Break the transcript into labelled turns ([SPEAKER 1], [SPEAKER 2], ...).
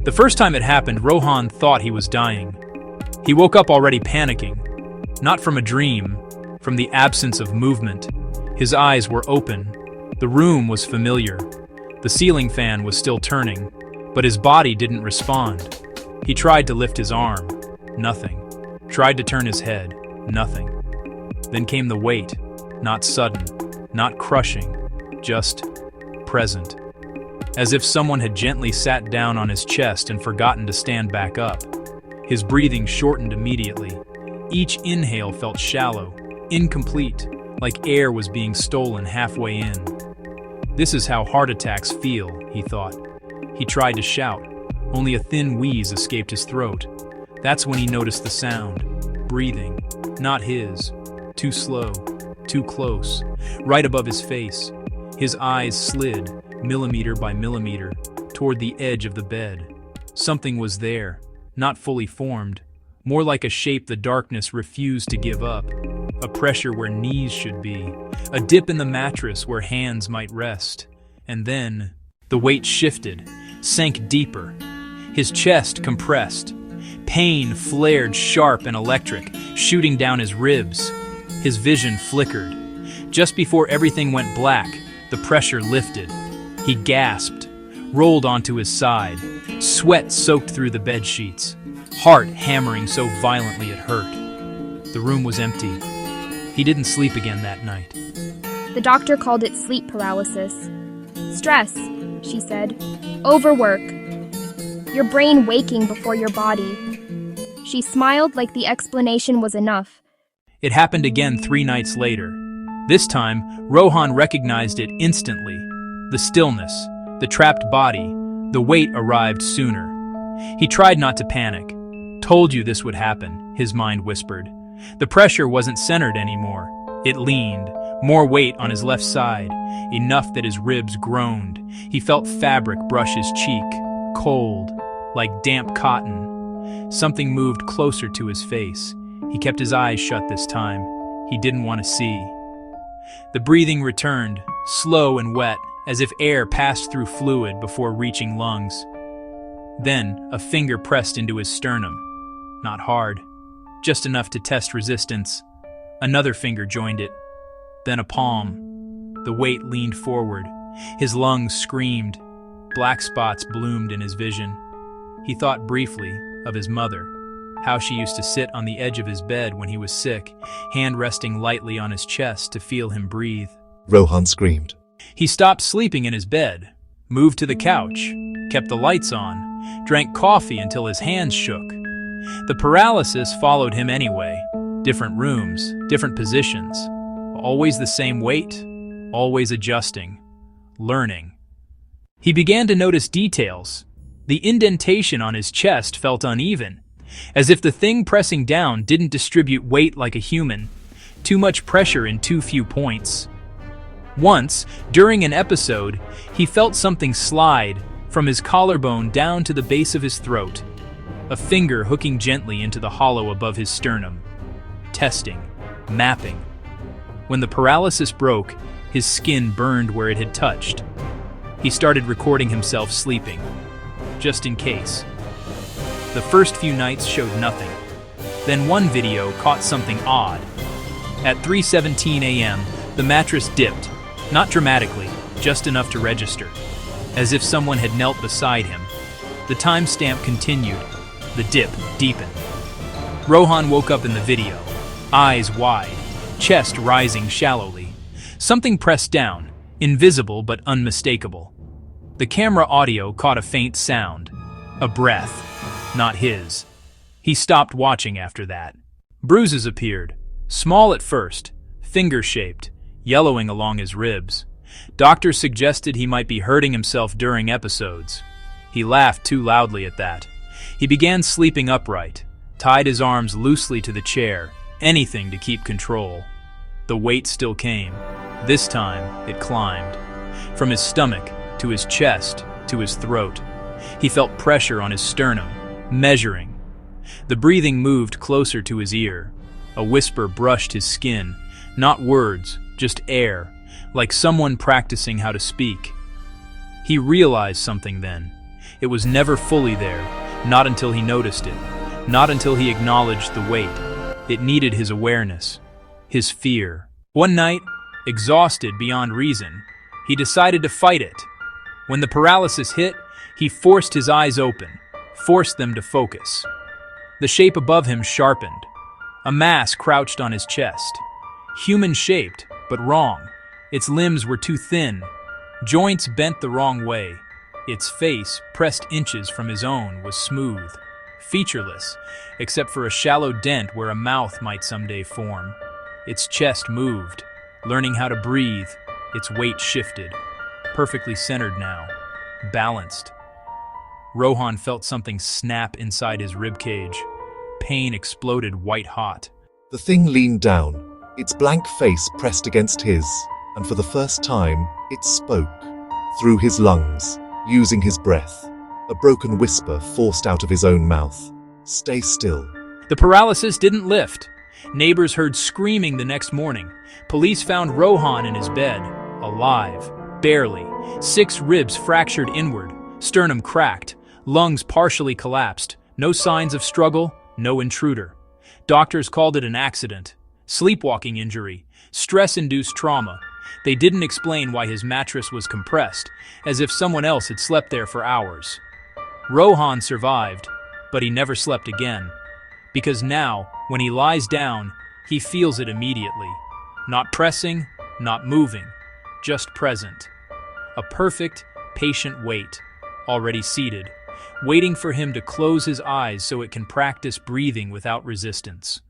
[SPEAKER 1] The first time it happened, Rohan thought he was dying. He woke up already panicking, not from a dream, from the absence of movement. His eyes were open. The room was familiar. The ceiling fan was still turning, but his body didn't respond. He tried to lift his arm. Nothing. Tried to turn his head. Nothing. Then came the weight. Not sudden, not crushing, just present. As if someone had gently sat down on his chest and forgotten to stand back up. His breathing shortened immediately. Each inhale felt shallow, incomplete, like air was being stolen halfway in. This is how heart attacks feel, he thought. He tried to shout. Only a thin wheeze escaped his throat. That's when he noticed the sound. Breathing. Not his. Too slow. Too close. Right above his face. His eyes slid, millimeter by millimeter, toward the edge of the bed. Something was there, not fully formed, more like a shape the darkness refused to give up. A pressure where knees should be, a dip in the mattress where hands might rest. And then, the weight shifted, sank deeper. His chest compressed. Pain flared sharp and electric, shooting down his ribs. His vision flickered. Just before everything went black, the pressure lifted. He gasped, rolled onto his side. Sweat soaked through the bed sheets, heart hammering so violently it hurt. The room was empty. He didn't sleep again that night.
[SPEAKER 2] The doctor called it sleep paralysis. Stress, she said. Overwork. Your brain waking before your body. She smiled like the explanation was enough.
[SPEAKER 1] It happened again 3 nights later. This time, Rohan recognized it instantly. The stillness, the trapped body, the weight arrived sooner. He tried not to panic. Told you this would happen, his mind whispered. The pressure wasn't centered anymore. It leaned, more weight on his left side, enough that his ribs groaned. He felt fabric brush his cheek, cold, like damp cotton. Something moved closer to his face. He kept his eyes shut this time. He didn't want to see. The breathing returned, slow and wet, as if air passed through fluid before reaching lungs. Then, a finger pressed into his sternum. Not hard, just enough to test resistance. Another finger joined it, then a palm. The weight leaned forward. His lungs screamed. Black spots bloomed in his vision. He thought briefly of his mother, how she used to sit on the edge of his bed when he was sick, hand resting lightly on his chest to feel him breathe.
[SPEAKER 3] Rohan screamed.
[SPEAKER 1] He stopped sleeping in his bed, moved to the couch, kept the lights on, drank coffee until his hands shook. The paralysis followed him anyway. Different rooms, different positions. Always the same weight, always adjusting, learning. He began to notice details. The indentation on his chest felt uneven, as if the thing pressing down didn't distribute weight like a human. Too much pressure in too few points. Once, during an episode, he felt something slide from his collarbone down to the base of his throat, a finger hooking gently into the hollow above his sternum. Testing, mapping. When the paralysis broke, his skin burned where it had touched. He started recording himself sleeping, just in case. The first few nights showed nothing. Then one video caught something odd. At 3:17 a.m., the mattress dipped, not dramatically, just enough to register, as if someone had knelt beside him. The timestamp continued. The dip deepened. Rohan woke up in the video, eyes wide, chest rising shallowly. Something pressed down, invisible but unmistakable. The camera audio caught a faint sound, a breath, not his. He stopped watching after that. Bruises appeared, small at first, finger-shaped, yellowing along his ribs. Doctors suggested he might be hurting himself during episodes. He laughed too loudly at that. He began sleeping upright, tied his arms loosely to the chair, anything to keep control. The weight still came. This time, it climbed. From his stomach, to his chest, to his throat. He felt pressure on his sternum, measuring. The breathing moved closer to his ear. A whisper brushed his skin. Not words, just air, like someone practicing how to speak. He realized something then. It was never fully there, not until he noticed it, not until he acknowledged the weight. It needed his awareness, his fear. One night, exhausted beyond reason, he decided to fight it. When the paralysis hit, he forced his eyes open, forced them to focus. The shape above him sharpened. A mass crouched on his chest. Human-shaped, but wrong. Its limbs were too thin, joints bent the wrong way. Its face, pressed inches from his own, was smooth, featureless, except for a shallow dent where a mouth might someday form. Its chest moved, learning how to breathe. Its weight shifted, perfectly centered now, balanced. Rohan felt something snap inside his ribcage. Pain exploded white-hot.
[SPEAKER 3] The thing leaned down, its blank face pressed against his, and for the first time, it spoke. Through his lungs, using his breath, a broken whisper forced out of his own mouth. "Stay still."
[SPEAKER 1] The paralysis didn't lift. Neighbors heard screaming the next morning. Police found Rohan in his bed, alive, barely. 6 ribs fractured inward, sternum cracked, lungs partially collapsed. No signs of struggle, no intruder. Doctors called it an accident, sleepwalking injury, stress-induced trauma. They didn't explain why his mattress was compressed, as if someone else had slept there for hours. Rohan survived, but he never slept again. Because now, when he lies down, he feels it immediately. Not pressing, not moving, just present. A perfect, patient wait, already seated, waiting for him to close his eyes so it can practice breathing without resistance.